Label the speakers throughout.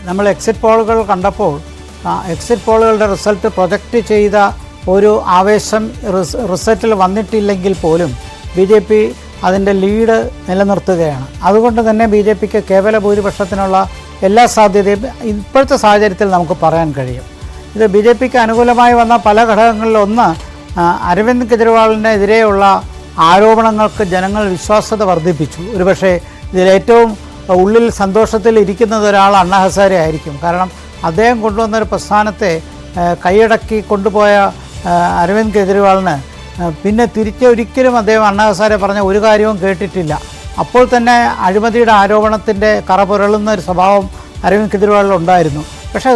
Speaker 1: നമ്മൾ എക്സിറ്റ് പോളുകൾ കണ്ടപ്പോൾ എക്സിറ്റ് പോളുകളുടെ റിസൾട്ട് പ്രൊജക്റ്റ് ചെയ്ത ഒരു ആവേശം റിസൾട്ടിൽ വന്നിട്ടില്ലെങ്കിൽ പോലും BJP അതിൻ്റെ ലീഡ് നിലനിർത്തുകയാണ്. അതുകൊണ്ട് തന്നെ BJPക്ക് കേവല ഭൂരിപക്ഷത്തിനുള്ള എല്ലാ സാധ്യതയും ഇപ്പോഴത്തെ സാഹചര്യത്തിൽ നമുക്ക് പറയാൻ കഴിയും. ഇത് BJPക്ക് അനുകൂലമായി വന്ന പല ഘടകങ്ങളിലൊന്ന് അരവിന്ദ് കെജ്രിവാളിനെതിരെയുള്ള ആരോപണങ്ങൾക്ക് ജനങ്ങൾ വിശ്വാസ്യത വർദ്ധിപ്പിച്ചു. ഒരുപക്ഷെ ഇതിലേറ്റവും ഉള്ളിൽ സന്തോഷത്തിൽ ഇരിക്കുന്നത് ഒരാൾ അണ്ണാ ഹസാരെ ആയിരിക്കും. കാരണം അദ്ദേഹം കൊണ്ടുവന്നൊരു പ്രസ്ഥാനത്തെ കൈയടക്കി കൊണ്ടുപോയ അരവിന്ദ് കെജ്രിവാളിന് പിന്നെ തിരിച്ചൊരിക്കലും അദ്ദേഹം അണ്ണാ ഹസാരെ പറഞ്ഞ ഒരു കാര്യവും കേട്ടിട്ടില്ല. അപ്പോൾ തന്നെ അഴിമതിയുടെ ആരോപണത്തിൻ്റെ കറ പുരളുന്ന ഒരു സ്വഭാവം അരവിന്ദ് കെജ്രിവാളിലുണ്ടായിരുന്നു. പക്ഷേ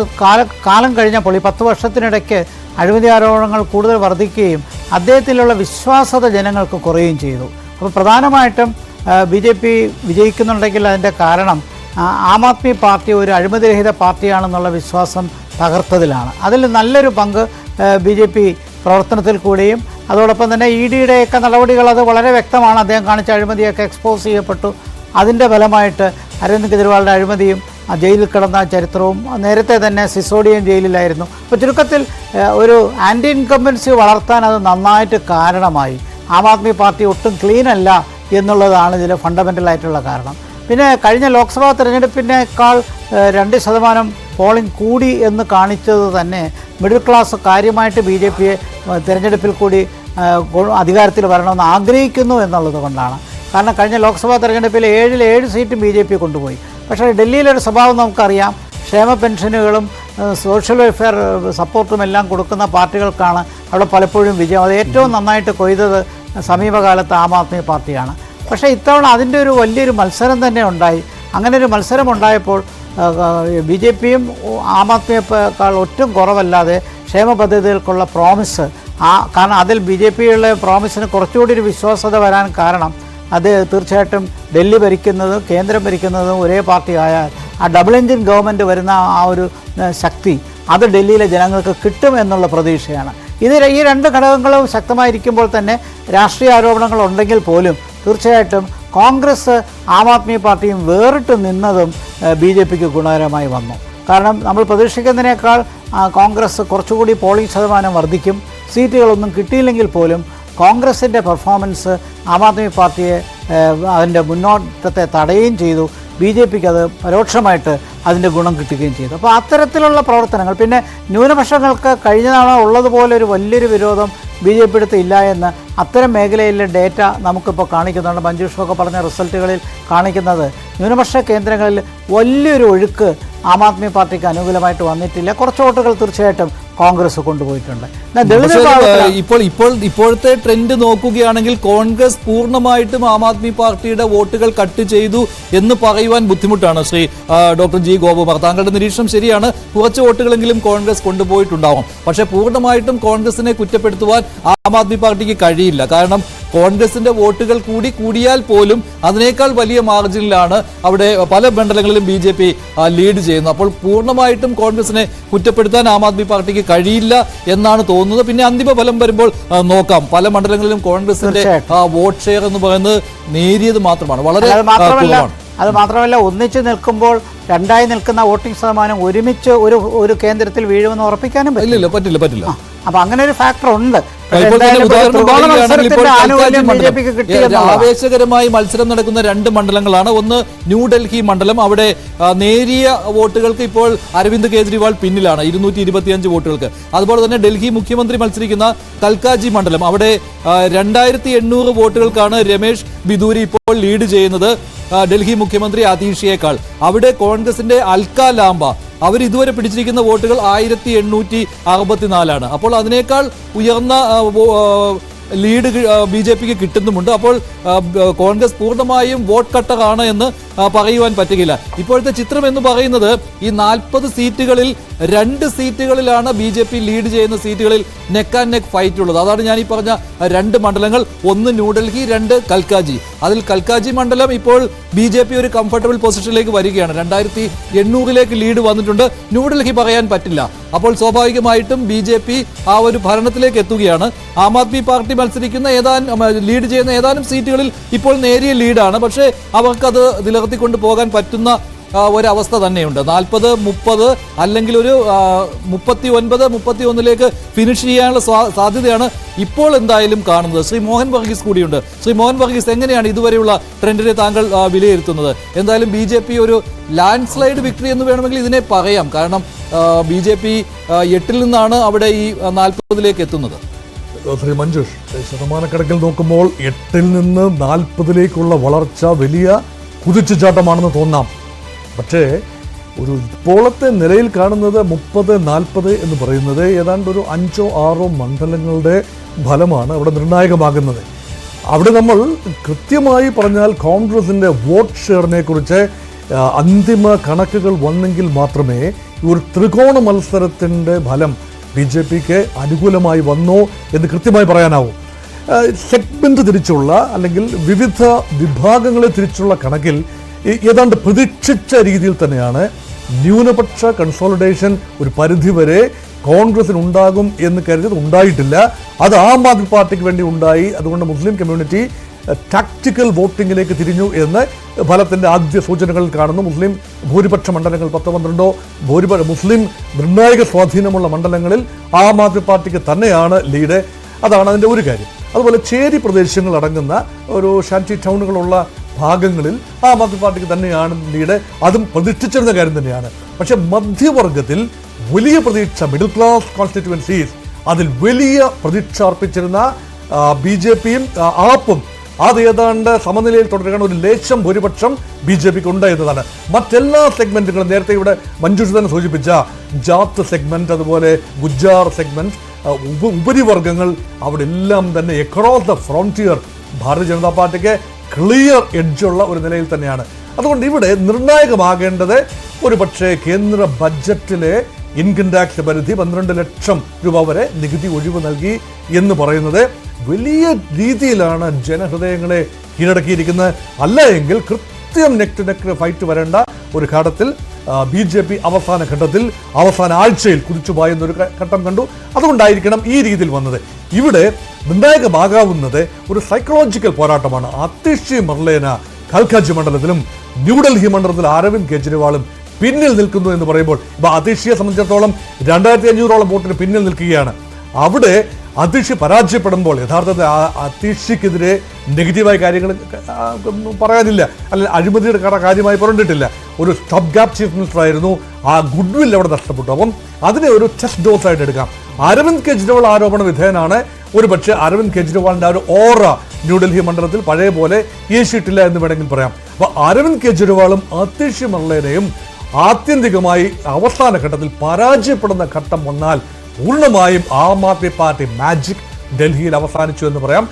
Speaker 1: കാലം കഴിഞ്ഞപ്പോൾ ഈ 10 വർഷത്തിനിടയ്ക്ക് അഴിമതി ആരോപണങ്ങൾ കൂടുതൽ വർദ്ധിക്കുകയും അദ്ദേഹത്തിലുള്ള വിശ്വാസ്യത ജനങ്ങൾക്ക് കുറയുകയും ചെയ്തു. അപ്പോൾ പ്രധാനമായിട്ടും BJP വിജയിക്കുന്നുണ്ടെങ്കിൽ അതിൻ്റെ കാരണം ആം ആദ്മി പാർട്ടി ഒരു അഴിമതിരഹിത പാർട്ടിയാണെന്നുള്ള വിശ്വാസം തകർത്തതിലാണ്. അതിൽ നല്ലൊരു പങ്ക് BJP പ്രവർത്തനത്തിൽ കൂടിയും അതോടൊപ്പം തന്നെ EDയുടെയൊക്കെ നടപടികൾ അത് വളരെ വ്യക്തമാണ്. അദ്ദേഹം കാണിച്ച അഴിമതിയൊക്കെ എക്സ്പോസ് ചെയ്യപ്പെട്ടു. അതിൻ്റെ ഫലമായിട്ട് അരവിന്ദ് കെജ്രിവാളിൻ്റെ അഴിമതിയും ജയിലിൽ കിടന്ന ചരിത്രവും നേരത്തെ തന്നെ സിസോഡിയൻ ജയിലിലായിരുന്നു. അപ്പോൾ ചുരുക്കത്തിൽ ഒരു ആൻറ്റി ഇൻകംബൻസി വളർത്താൻ അത് നന്നായിട്ട് കാരണമായി. ആം ആദ്മി പാർട്ടി ഒട്ടും ക്ലീൻ അല്ല എന്നുള്ളതാണ് ഇതിൽ ഫണ്ടമെൻ്റലായിട്ടുള്ള കാരണം. പിന്നെ കഴിഞ്ഞ ലോക്സഭാ തെരഞ്ഞെടുപ്പിനേക്കാൾ 2% പോളിംഗ് കൂടി എന്ന് കാണിച്ചത് തന്നെ മിഡിൽ ക്ലാസ് കാര്യമായിട്ട് BJPയെ തിരഞ്ഞെടുപ്പിൽ കൂടി അധികാരത്തിൽ വരണമെന്ന് ആഗ്രഹിക്കുന്നു എന്നുള്ളത് കൊണ്ടാണ്. കാരണം കഴിഞ്ഞ ലോക്സഭാ തെരഞ്ഞെടുപ്പിൽ 7 സീറ്റും BJP കൊണ്ടുപോയി. പക്ഷേ ഡൽഹിയിലൊരു സ്വഭാവം നമുക്കറിയാം. ക്ഷേമ പെൻഷനുകളും സോഷ്യൽ വെൽഫെയർ സപ്പോർട്ടും എല്ലാം കൊടുക്കുന്ന പാർട്ടികൾക്കാണ് അവിടെ പലപ്പോഴും വിജയം. അത് ഏറ്റവും നന്നായിട്ട് കൊയ്തത് സമീപകാലത്ത് ആം ആദ്മി പാർട്ടിയാണ്. പക്ഷേ ഇത്തവണ അതിൻ്റെ ഒരു വലിയൊരു മത്സരം തന്നെ ഉണ്ടായി. അങ്ങനെ ഒരു മത്സരം ഉണ്ടായപ്പോൾ BJPയും ആം ആദ്മിയേക്കാൾ ഒട്ടും കുറവല്ലാതെ ക്ഷേമ പദ്ധതികൾക്കുള്ള പ്രോമിസ് കാരണം അതിൽ BJPയുടെ പ്രോമിസിന് കുറച്ചുകൂടി ഒരു വിശ്വാസ്യത വരാൻ കാരണം അത് തീർച്ചയായിട്ടും ഡൽഹി ഭരിക്കുന്നതും കേന്ദ്രം ഭരിക്കുന്നതും ഒരേ പാർട്ടി ആയാൽ ആ ഡബിൾ എൻജിൻ ഗവൺമെൻറ് വരുന്ന ആ ഒരു ശക്തി അത് ഡൽഹിയിലെ ജനങ്ങൾക്ക് കിട്ടും എന്നുള്ള പ്രതീക്ഷയാണ്. ഈ 2 ഘടകങ്ങളും ശക്തമായിരിക്കുമ്പോൾ തന്നെ രാഷ്ട്രീയ ആരോപണങ്ങൾ ഉണ്ടെങ്കിൽ പോലും തീർച്ചയായിട്ടും കോൺഗ്രസ് ആം ആദ്മി പാർട്ടിയും വേറിട്ട് നിന്നതും BJPക്ക് ഗുണകരമായി വന്നു. കാരണം നമ്മൾ പ്രതീക്ഷിക്കുന്നതിനേക്കാൾ കോൺഗ്രസ് കുറച്ചുകൂടി പോളിംഗ് ശതമാനം വർദ്ധിക്കും. സീറ്റുകളൊന്നും കിട്ടിയില്ലെങ്കിൽ പോലും കോൺഗ്രസിൻ്റെ പെർഫോമൻസ് ആം ആദ്മി പാർട്ടിയെ അതിൻ്റെ മുന്നോട്ടത്തെ തടയുകയും ചെയ്തു. BJPക്ക് അത് പരോക്ഷമായിട്ട് അതിൻ്റെ ഗുണം കിട്ടുകയും ചെയ്തു. അപ്പോൾ അത്തരത്തിലുള്ള പ്രവർത്തനങ്ങൾ പിന്നെ ന്യൂനപക്ഷങ്ങൾക്ക് കഴിഞ്ഞ തവണ ഉള്ളതുപോലെ ഒരു വലിയൊരു വിരോധം BJP അടുത്ത് ഇല്ല എന്ന് അത്തരം മേഖലയിലെ ഡേറ്റ നമുക്കിപ്പോൾ കാണിക്കുന്നുണ്ട്. മഞ്ജുഷൊക്കെ പറഞ്ഞ റിസൾട്ടുകളിൽ കാണിക്കുന്നത് ന്യൂനപക്ഷ കേന്ദ്രങ്ങളിൽ വലിയൊരു ഒഴുക്ക് ആം ആദ്മി പാർട്ടിക്ക് അനുകൂലമായിട്ട് വന്നിട്ടില്ല. കുറച്ച് വോട്ടുകൾ തീർച്ചയായിട്ടും കോൺഗ്രസ് കൊണ്ടുപോയിട്ടുണ്ട്.
Speaker 2: ഇപ്പോഴത്തെ ട്രെൻഡ് നോക്കുകയാണെങ്കിൽ കോൺഗ്രസ് പൂർണ്ണമായിട്ടും ആം ആദ്മി പാർട്ടിയുടെ വോട്ടുകൾ കട്ട് ചെയ്തു എന്ന് പറയുവാൻ ബുദ്ധിമുട്ടാണ്. ശ്രീ ഡോക്ടർ ജി ഗോപകുമാർ, താങ്കളുടെ നിരീക്ഷണം ശരിയാണ്. കുറച്ച് വോട്ടുകളെങ്കിലും കോൺഗ്രസ് കൊണ്ടുപോയിട്ടുണ്ടാവും. പക്ഷേ പൂർണ്ണമായിട്ടും കോൺഗ്രസിനെ കുറ്റപ്പെടുത്തുവാൻ ആം ആദ്മി പാർട്ടിക്ക് കഴിയില്ല. കാരണം കോൺഗ്രസിന്റെ വോട്ടുകൾ കൂടിയാൽ പോലും അതിനേക്കാൾ വലിയ മാർജിനിലാണ് അവിടെ പല മണ്ഡലങ്ങളിലും BJP ലീഡ് ചെയ്യുന്നത്. അപ്പോൾ പൂർണ്ണമായിട്ടും കോൺഗ്രസിനെ കുറ്റപ്പെടുത്താൻ ആം ആദ്മി പാർട്ടിക്ക് കഴിയില്ല എന്നാണ് തോന്നുന്നത്. പിന്നെ അന്തിമ ഫലം വരുമ്പോൾ നോക്കാം. പല മണ്ഡലങ്ങളിലും കോൺഗ്രസിന്റെ വോട്ട് ഷെയർ എന്ന് പറയുന്നത് നേരിയത് മാത്രമാണ്, വളരെ കുറവാണ്.
Speaker 1: അത് മാത്രമല്ല ഒന്നിച്ച് നിൽക്കുമ്പോൾ രണ്ടായി നിൽക്കുന്ന വോട്ടിംഗ് ശതമാനം ഒരുമിച്ച് ഒരു കേന്ദ്രത്തിൽ വീഴുമെന്ന് ഉറപ്പിക്കാനും
Speaker 2: പറ്റില്ല.
Speaker 1: അപ്പൊ അങ്ങനെ ഒരു ഫാക്ടർ ഉണ്ട്.
Speaker 2: ആവേശകരമായി മത്സരം നടക്കുന്ന 2 മണ്ഡലങ്ങളാണ്. ഒന്ന് ന്യൂഡൽഹി മണ്ഡലം. അവിടെ നേരിയ വോട്ടുകൾക്ക് ഇപ്പോൾ അരവിന്ദ് കെജ്രിവാൾ പിന്നിലാണ്, 225 വോട്ടുകൾക്ക്. അതുപോലെ തന്നെ ഡൽഹി മുഖ്യമന്ത്രി മത്സരിക്കുന്ന കൽക്കാജി മണ്ഡലം. അവിടെ 2800 വോട്ടുകൾക്കാണ് രമേശ് ബിദൂരി ഇപ്പോൾ ലീഡ് ചെയ്യുന്നത് ഡൽഹി മുഖ്യമന്ത്രി അതീഷിയേക്കാൾ. അവിടെ കോൺഗ്രസിന്റെ അൽക്ക ലാംബ അവർ ഇതുവരെ പിടിച്ചിരിക്കുന്ന വോട്ടുകൾ 1864. അപ്പോൾ അതിനേക്കാൾ ഉയർന്ന ലീഡ് BJPക്ക് കിട്ടുന്നുമുണ്ട്. അപ്പോൾ കോൺഗ്രസ് പൂർണ്ണമായും വോട്ട് കട്ടറാണ് എന്ന് പറയുവാൻ പറ്റുകയില്ല. ഇപ്പോഴത്തെ ചിത്രം എന്ന് പറയുന്നത് ഈ 40 സീറ്റുകളിൽ 2 സീറ്റുകളിലാണ് BJP ലീഡ് ചെയ്യുന്ന സീറ്റുകളിൽ നെക്ക് ആൻഡ് നെക്ക് ഫൈറ്റ് ഉള്ളത്. അതാണ് ഞാൻ ഈ പറഞ്ഞ 2 മണ്ഡലങ്ങൾ. ഒന്ന് ന്യൂഡൽഹി, 2 കൽക്കാജി. അതിൽ കൽക്കാജി മണ്ഡലം ഇപ്പോൾ BJP ഒരു കംഫർട്ടബിൾ പൊസിഷനിലേക്ക് വരികയാണ്. 2800 ലീഡ് വന്നിട്ടുണ്ട്. ന്യൂഡൽഹി പറയാൻ പറ്റില്ല. അപ്പോൾ സ്വാഭാവികമായിട്ടും BJP ആ ഒരു ഭരണത്തിലേക്ക് എത്തുകയാണ്. ആം ആദ്മി പാർട്ടി മത്സരിക്കുന്ന ലീഡ് ചെയ്യുന്ന ഏതാനും സീറ്റുകളിൽ ഇപ്പോൾ നേരിയ ലീഡാണ്. പക്ഷേ അവർക്കത് നിലനിർത്തിക്കൊണ്ട് പോകാൻ പറ്റുന്ന ഒരവസ്ഥ തന്നെയുണ്ട്. 40-30 അല്ലെങ്കിൽ ഒരു 39-31 ഫിനിഷ് ചെയ്യാനുള്ള സാധ്യതയാണ് ഇപ്പോൾ എന്തായാലും കാണുന്നത്. ശ്രീ മോഹൻ വർഗീസ് കൂടിയുണ്ട്. ശ്രീ മോഹൻ വർഗീസ്, എങ്ങനെയാണ് ഇതുവരെയുള്ള ട്രെൻഡിനെ താങ്കൾ വിലയിരുത്തുന്നത്? എന്തായാലും BJP ഒരു ലാൻഡ് സ്ലൈഡ് വിക്ടറി എന്ന് വേണമെങ്കിൽ ഇതിനെ പറയാം. കാരണം BJP 8-ൽ നിന്നാണ് അവിടെ ഈ 40-ലേക്ക് എത്തുന്നത്.
Speaker 3: ശ്രീ മഞ്ജുഷ്, ശതമാനക്കണക്കിൽ നോക്കുമ്പോൾ 8-ൽ നിന്ന് 40-ലേക്കുള്ള വളർച്ച വലിയ കുതിച്ചുചാട്ടമാണെന്ന് തോന്നാം. പക്ഷേ ഒരു ഇപ്പോഴത്തെ നിലയിൽ കാണുന്നത് 30-40 എന്ന് പറയുന്നത് ഏതാണ്ട് ഒരു 5-6 മണ്ഡലങ്ങളുടെ ഫലമാണ് അവിടെ നിർണായകമാകുന്നത്. അവിടെ നമ്മൾ കൃത്യമായി പറഞ്ഞാൽ കോൺഗ്രസിൻ്റെ വോട്ട് ഷെയറിനെ കുറിച്ച് അന്തിമ കണക്കുകൾ വന്നെങ്കിൽ മാത്രമേ ഒരു ത്രികോണ മത്സരത്തിൻ്റെ ഫലം BJPക്ക് അനുകൂലമായി വന്നോ എന്ന് കൃത്യമായി പറയാനാവും. സെഗ്മെൻറ്റ് തിരിച്ചുള്ള അല്ലെങ്കിൽ വിവിധ വിഭാഗങ്ങളെ തിരിച്ചുള്ള കണക്കിൽ ഏതാണ്ട് പ്രതീക്ഷിച്ച രീതിയിൽ തന്നെയാണ് ന്യൂനപക്ഷ കൺസോളിഡേഷൻ ഒരു പരിധിവരെ കോൺഗ്രസിനുണ്ടാകും എന്ന് കരുതിയത് ഉണ്ടായിട്ടില്ല. അത് ആം ആദ്മി പാർട്ടിക്ക് വേണ്ടി ഉണ്ടായി. അതുകൊണ്ട് മുസ്ലിം കമ്മ്യൂണിറ്റി ടാക്ടിക്കൽ വോട്ടിങ്ങിലേക്ക് തിരിഞ്ഞു എന്ന് ഫലത്തിൻ്റെ ആദ്യ സൂചനകളിൽ കാണുന്നു. മുസ്ലിം ഭൂരിപക്ഷ മണ്ഡലങ്ങൾ 10-12 മുസ്ലിം നിർണായക സ്വാധീനമുള്ള മണ്ഡലങ്ങളിൽ ആം ആദ്മി പാർട്ടിക്ക് തന്നെയാണ് ലീഡ്. അതാണ് അതിൻ്റെ ഒരു കാര്യം. അതുപോലെ ചേരി പ്രദേശങ്ങൾ അടങ്ങുന്ന ഒരു ഷാൻറ്റി ടൗണുകളുള്ള ഭാഗങ്ങളിൽ ആം ആദ്മി പാർട്ടിക്ക് തന്നെയാണ് ലീഡ്. അതും പ്രതീക്ഷിച്ചിരുന്ന കാര്യം തന്നെയാണ്. പക്ഷെ മധ്യവർഗത്തിൽ വലിയ പ്രതീക്ഷ, മിഡിൽ ക്ലാസ് കോൺസ്റ്റിറ്റ്യുവൻസീസ്, അതിൽ വലിയ പ്രതീക്ഷ അർപ്പിച്ചിരുന്ന BJPയും ആപ്പും അത് ഏതാണ്ട് സമനിലയിൽ തുടരുകയാണ്. ഒരു ലേശം ഭൂരിപക്ഷം BJPക്ക് ഉണ്ട് എന്നതാണ്. മറ്റെല്ലാ സെഗ്മെന്റുകളും നേരത്തെ ഇവിടെ മഞ്ജുഷ് തന്നെ സൂചിപ്പിച്ച ജാത്ത് സെഗ്മെന്റ്, അതുപോലെ ഗുജ്ജാർ സെഗ്മെന്റ്, ഉപരിവർഗങ്ങൾ, അവിടെ എല്ലാം തന്നെ across the frontier Bharatiya Janata പാർട്ടിക്ക് ക്ലിയർ എഡ്ജുള്ള ഒരു നിലയിൽ തന്നെയാണ്. അതുകൊണ്ട് ഇവിടെ നിർണായകമാകേണ്ടത് ഒരു പക്ഷേ കേന്ദ്ര ബഡ്ജറ്റിലെ ഇൻകം ടാക്സ് പരിധി 12 ലക്ഷം രൂപ വരെ നികുതി ഒഴിവ് നൽകി എന്ന് പറയുന്നത് വലിയ രീതിയിലാണ് ജനഹൃദയങ്ങളെ കീഴടക്കിയിരിക്കുന്നത്. അല്ല എങ്കിൽ കൃത്യം നെക്ക് ടു നെക്ക് ഫൈറ്റ് വരേണ്ട ഒരു ഘട്ടത്തിൽ BJP അവസാന ഘട്ടത്തിൽ അവസാന ആഴ്ചയിൽ കുതിച്ചുപോയെന്നൊരു ഘട്ടം കണ്ടു. അതുകൊണ്ടായിരിക്കണം ഈ രീതിയിൽ വന്നത്. ഇവിടെ നിർണായകമാകാവുന്നത് ഒരു സൈക്കോളജിക്കൽ പോരാട്ടമാണ്. അതിഷി മർലേന കൽക്കാജി മണ്ഡലത്തിലും ന്യൂഡൽഹി മണ്ഡലത്തിൽ അരവിന്ദ് കെജ്രിവാളും പിന്നിൽ നിൽക്കുന്നു എന്ന് പറയുമ്പോൾ ഇപ്പോൾ അതിഷിയെ സംബന്ധിച്ചിടത്തോളം 2500ഓളം വോട്ടിന് പിന്നിൽ നിൽക്കുകയാണ്. അവിടെ അതിഷി പരാജയപ്പെടുമ്പോൾ യഥാർത്ഥത്തിൽ അതിഷിക്കെതിരെ നെഗറ്റീവായ കാര്യങ്ങൾ പറയാനില്ല, അല്ലെങ്കിൽ അഴിമതിയുടെ കാര്യമായി പറഞ്ഞിട്ടില്ല. ഒരു സ്റ്റോപ്പ് ഗ്യാപ്പ് ചീഫ് മിനിസ്റ്റർ ആയിരുന്നു. ആ ഗുഡ് വിൽ അവിടെ നഷ്ടപ്പെട്ടു. അപ്പം അതിനെ ഒരു ടെസ്റ്റ് ഡോസ് ആയിട്ട് എടുക്കാം. അരവിന്ദ് കെജ്രിവാൾ ആരോപണ വിധേയനാണ്. ഒരു പക്ഷേ അരവിന്ദ് കെജ്രിവാളിൻ്റെ ആ ഒരു ഓറ ന്യൂഡൽഹി മണ്ഡലത്തിൽ പഴയ പോലെ ഏശിയിട്ടില്ല എന്ന് വേണമെങ്കിൽ പറയാം. അപ്പോൾ അരവിന്ദ് കെജ്രിവാളും അതിഷി മർലേനയും ആത്യന്തികമായി അവസാന ഘട്ടത്തിൽ പരാജയപ്പെടുന്ന ഘട്ടം വന്നാൽ പൂർണ്ണമായും ആം ആദ്മി പാർട്ടി മാജിക് ഡൽഹിയിൽ അവസാനിച്ചു എന്ന് പറയാം.